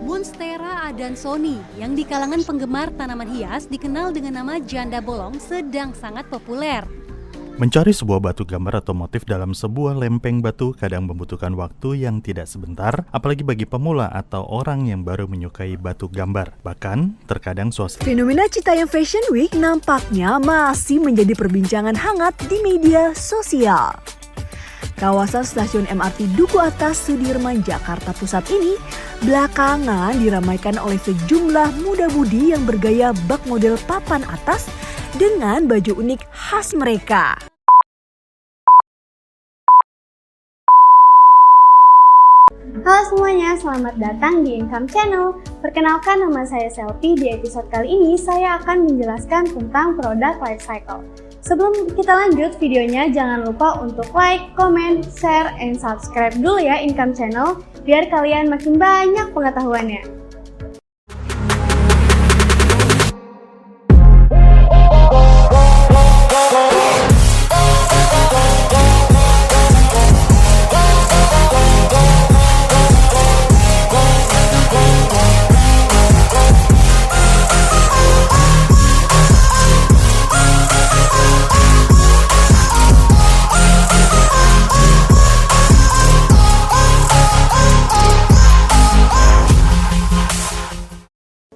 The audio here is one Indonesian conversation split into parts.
Monstera adansoni yang di kalangan penggemar tanaman hias dikenal dengan nama janda bolong sedang sangat populer. Mencari sebuah batu gambar atau motif dalam sebuah lempeng batu kadang membutuhkan waktu yang tidak sebentar, apalagi bagi pemula atau orang yang baru menyukai batu gambar. Bahkan, terkadang suasana Fenomena Citayam Fashion Week nampaknya masih menjadi perbincangan hangat di media sosial. Kawasan stasiun MRT Duku Atas Sudirman, Jakarta Pusat ini belakangan diramaikan oleh sejumlah muda-mudi yang bergaya bak model papan atas dengan baju unik khas mereka. Halo semuanya, selamat datang di Income Channel. Perkenalkan, nama saya Selvi. Di episode kali ini saya akan menjelaskan tentang produk life cycle. Sebelum kita lanjut videonya, jangan lupa untuk like, comment, share, and subscribe dulu ya Income Channel, biar kalian makin banyak pengetahuannya.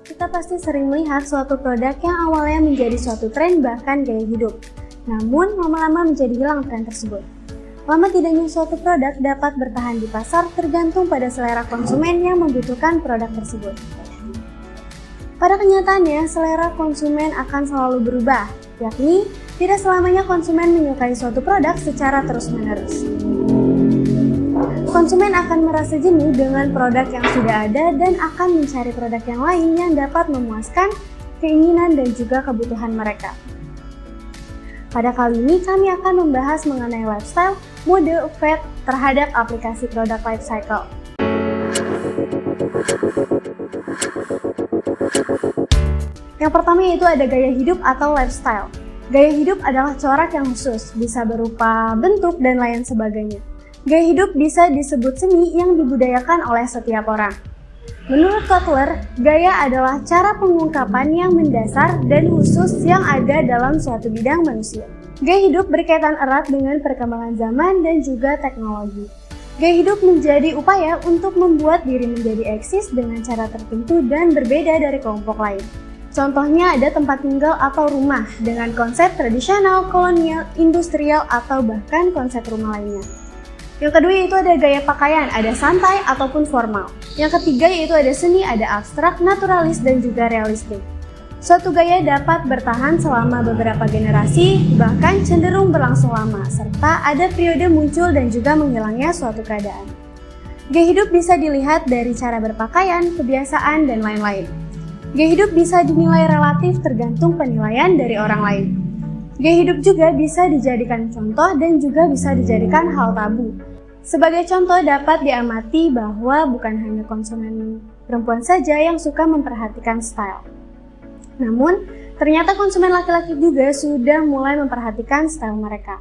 Kita pasti sering melihat suatu produk yang awalnya menjadi suatu tren bahkan gaya hidup. Namun, lama-lama menjadi hilang tren tersebut. Lama tidaknya suatu produk dapat bertahan di pasar tergantung pada selera konsumen yang membutuhkan produk tersebut. Pada kenyataannya, selera konsumen akan selalu berubah, yakni tidak selamanya konsumen menyukai suatu produk secara terus-menerus. Konsumen akan merasa jenuh dengan produk yang sudah ada dan akan mencari produk yang lain yang dapat memuaskan keinginan dan juga kebutuhan mereka. Pada kali ini kami akan membahas mengenai lifestyle, mode, fad terhadap aplikasi produk life cycle. Yang pertama yaitu ada gaya hidup atau lifestyle. Gaya hidup adalah corak yang khusus, bisa berupa bentuk dan lain sebagainya. Gaya hidup bisa disebut seni yang dibudayakan oleh setiap orang. Menurut Kotler, gaya adalah cara pengungkapan yang mendasar dan khusus yang ada dalam suatu bidang manusia. Gaya hidup berkaitan erat dengan perkembangan zaman dan juga teknologi. Gaya hidup menjadi upaya untuk membuat diri menjadi eksis dengan cara tertentu dan berbeda dari kelompok lain. Contohnya ada tempat tinggal atau rumah dengan konsep tradisional, kolonial, industrial, atau bahkan konsep rumah lainnya. Yang kedua yaitu ada gaya pakaian, ada santai ataupun formal. Yang ketiga yaitu ada seni, ada abstrak, naturalis, dan juga realistik. Suatu gaya dapat bertahan selama beberapa generasi, bahkan cenderung berlangsung lama, serta ada periode muncul dan juga menghilangnya suatu keadaan. Gaya hidup bisa dilihat dari cara berpakaian, kebiasaan, dan lain-lain. Gaya hidup bisa dinilai relatif tergantung penilaian dari orang lain. Gaya hidup juga bisa dijadikan contoh dan juga bisa dijadikan hal tabu. Sebagai contoh dapat diamati bahwa bukan hanya konsumen perempuan saja yang suka memperhatikan style. Namun, ternyata konsumen laki-laki juga sudah mulai memperhatikan style mereka.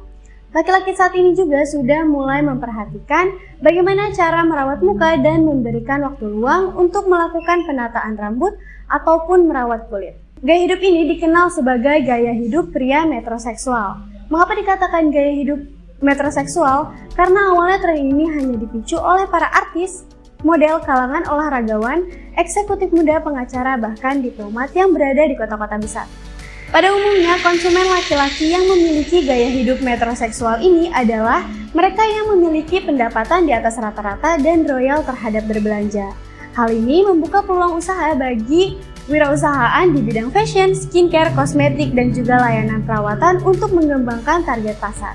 Laki-laki saat ini juga sudah mulai memperhatikan bagaimana cara merawat muka dan memberikan waktu luang untuk melakukan penataan rambut ataupun merawat kulit. Gaya hidup ini dikenal sebagai gaya hidup pria metroseksual. Mengapa dikatakan gaya hidup metroseksual? Karena awalnya tren ini hanya dipicu oleh para artis, model, kalangan olahragawan, eksekutif muda, pengacara, bahkan diplomat yang berada di kota-kota besar. Pada umumnya, konsumen laki-laki yang memiliki gaya hidup metroseksual ini adalah mereka yang memiliki pendapatan di atas rata-rata dan royal terhadap berbelanja. Hal ini membuka peluang usaha bagi wirausahaan di bidang fashion, skincare, kosmetik, dan juga layanan perawatan untuk mengembangkan target pasar.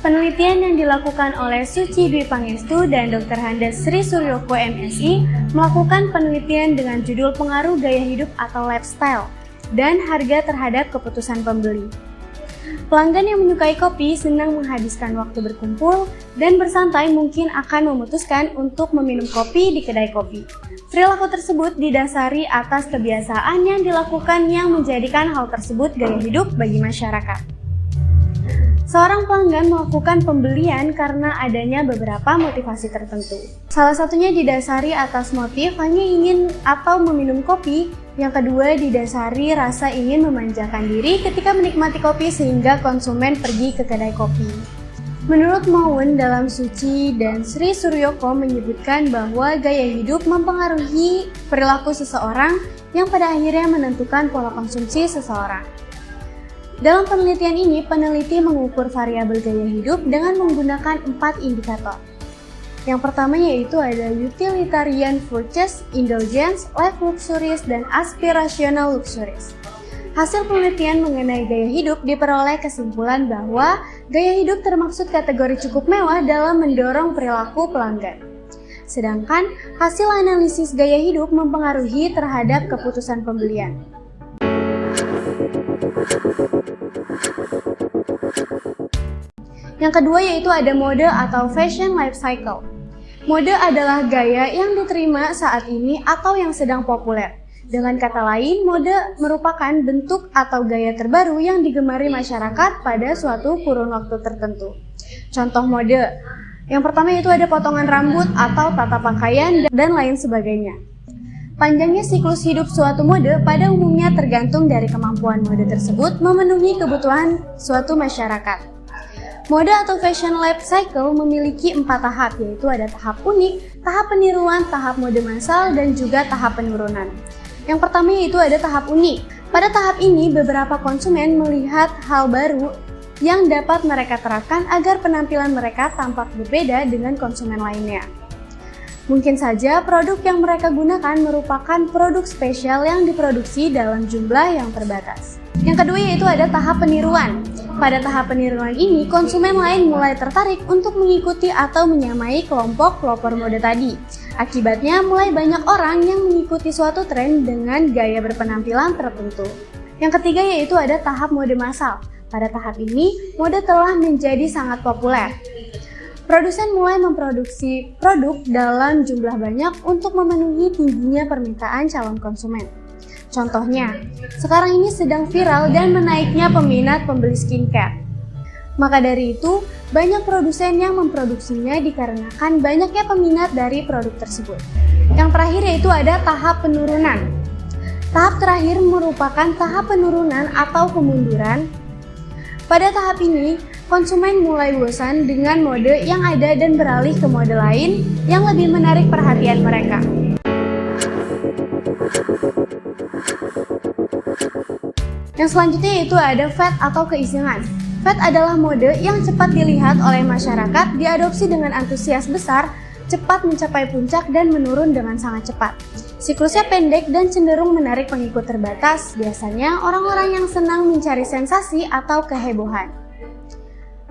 Penelitian yang dilakukan oleh Suci Dwi Pangestu dan Dr. Handes Sri Suryoko MSI melakukan penelitian dengan judul pengaruh gaya hidup atau lifestyle dan harga terhadap keputusan pembeli. Pelanggan yang menyukai kopi senang menghabiskan waktu berkumpul dan bersantai mungkin akan memutuskan untuk meminum kopi di kedai kopi. Perilaku tersebut didasari atas kebiasaan yang dilakukan yang menjadikan hal tersebut gaya hidup bagi masyarakat. Seorang pelanggan melakukan pembelian karena adanya beberapa motivasi tertentu. Salah satunya didasari atas motif hanya ingin atau meminum kopi. Yang kedua didasari rasa ingin memanjakan diri ketika menikmati kopi sehingga konsumen pergi ke kedai kopi. Menurut Moen dalam Suci dan Sri Suryoko menyebutkan bahwa gaya hidup mempengaruhi perilaku seseorang yang pada akhirnya menentukan pola konsumsi seseorang. Dalam penelitian ini, peneliti mengukur variabel gaya hidup dengan menggunakan 4 indikator. Yang pertama yaitu ada utilitarian virtues, indulgence, life luxuries, dan aspirational luxuries. Hasil penelitian mengenai gaya hidup diperoleh kesimpulan bahwa gaya hidup termaksud kategori cukup mewah dalam mendorong perilaku pelanggan. Sedangkan hasil analisis gaya hidup mempengaruhi terhadap keputusan pembelian. Yang kedua yaitu ada mode atau fashion life cycle. Mode adalah gaya yang diterima saat ini atau yang sedang populer. Dengan kata lain, mode merupakan bentuk atau gaya terbaru yang digemari masyarakat pada suatu kurun waktu tertentu. Contoh mode, yang pertama yaitu ada potongan rambut atau tata pakaian dan lain sebagainya. Panjangnya siklus hidup suatu mode pada umumnya tergantung dari kemampuan mode tersebut memenuhi kebutuhan suatu masyarakat. Mode atau fashion life cycle memiliki 4 tahap, yaitu ada tahap unik, tahap peniruan, tahap mode massal, dan juga tahap penurunan. Yang pertama yaitu ada tahap unik. Pada tahap ini, beberapa konsumen melihat hal baru yang dapat mereka terapkan agar penampilan mereka tampak berbeda dengan konsumen lainnya. Mungkin saja produk yang mereka gunakan merupakan produk spesial yang diproduksi dalam jumlah yang terbatas. Yang kedua yaitu ada tahap peniruan. Pada tahap peniruan ini, konsumen lain mulai tertarik untuk mengikuti atau menyamai kelompok pelopor mode tadi. Akibatnya, mulai banyak orang yang mengikuti suatu tren dengan gaya berpenampilan tertentu. Yang ketiga yaitu ada tahap mode massal. Pada tahap ini, mode telah menjadi sangat populer. Produsen mulai memproduksi produk dalam jumlah banyak untuk memenuhi tingginya permintaan calon konsumen. Contohnya, sekarang ini sedang viral dan menaiknya peminat pembeli skincare. Maka dari itu, banyak produsen yang memproduksinya dikarenakan banyaknya peminat dari produk tersebut. Yang terakhir yaitu ada tahap penurunan. Tahap terakhir merupakan tahap penurunan atau pemunduran. Pada tahap ini, konsumen mulai bosan dengan mode yang ada dan beralih ke mode lain yang lebih menarik perhatian mereka. Yang selanjutnya yaitu ada fad atau keisengan. Fad adalah mode yang cepat dilihat oleh masyarakat, diadopsi dengan antusias besar, cepat mencapai puncak dan menurun dengan sangat cepat. Siklusnya pendek dan cenderung menarik pengikut terbatas, biasanya orang-orang yang senang mencari sensasi atau kehebohan.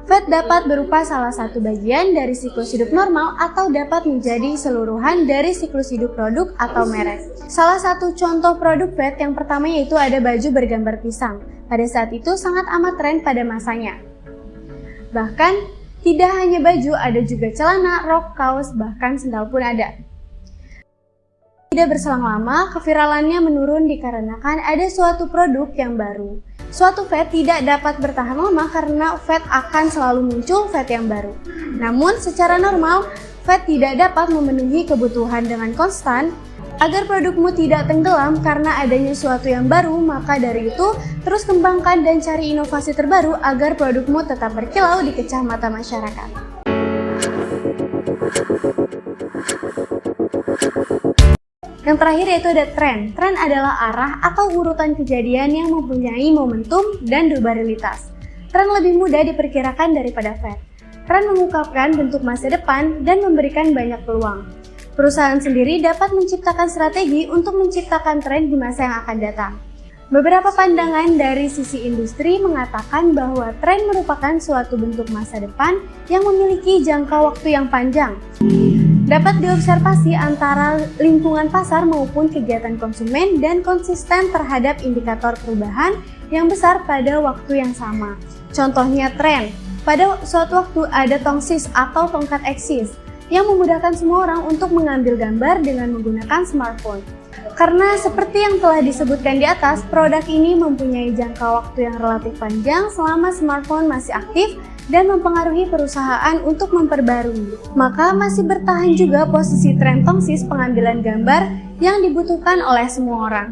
Fad dapat berupa salah satu bagian dari siklus hidup normal atau dapat menjadi seluruhan dari siklus hidup produk atau merek. Salah satu contoh produk fad yang pertama yaitu ada baju bergambar pisang. Pada saat itu sangat amat tren pada masanya. Bahkan, tidak hanya baju, ada juga celana, rok, kaos, bahkan sendal pun ada. Tidak berselang lama, keviralannya menurun dikarenakan ada suatu produk yang baru. Suatu fad tidak dapat bertahan lama karena fad akan selalu muncul fad yang baru. Namun secara normal, fad tidak dapat memenuhi kebutuhan dengan konstan. Agar produkmu tidak tenggelam karena adanya suatu yang baru, maka dari itu terus kembangkan dan cari inovasi terbaru agar produkmu tetap berkilau di kecah mata masyarakat. Yang terakhir yaitu ada tren. Tren adalah arah atau urutan kejadian yang mempunyai momentum dan durabilitas. Tren lebih mudah diperkirakan daripada fad. Tren mengungkapkan bentuk masa depan dan memberikan banyak peluang. Perusahaan sendiri dapat menciptakan strategi untuk menciptakan tren di masa yang akan datang. Beberapa pandangan dari sisi industri mengatakan bahwa tren merupakan suatu bentuk masa depan yang memiliki jangka waktu yang panjang. Dapat diobservasi antara lingkungan pasar maupun kegiatan konsumen dan konsisten terhadap indikator perubahan yang besar pada waktu yang sama. Contohnya tren. Pada suatu waktu ada tongsis atau tongkat eksis yang memudahkan semua orang untuk mengambil gambar dengan menggunakan smartphone. Karena seperti yang telah disebutkan di atas, produk ini mempunyai jangka waktu yang relatif panjang selama smartphone masih aktif dan mempengaruhi perusahaan untuk memperbarui. Maka masih bertahan juga posisi tren tongsis pengambilan gambar yang dibutuhkan oleh semua orang.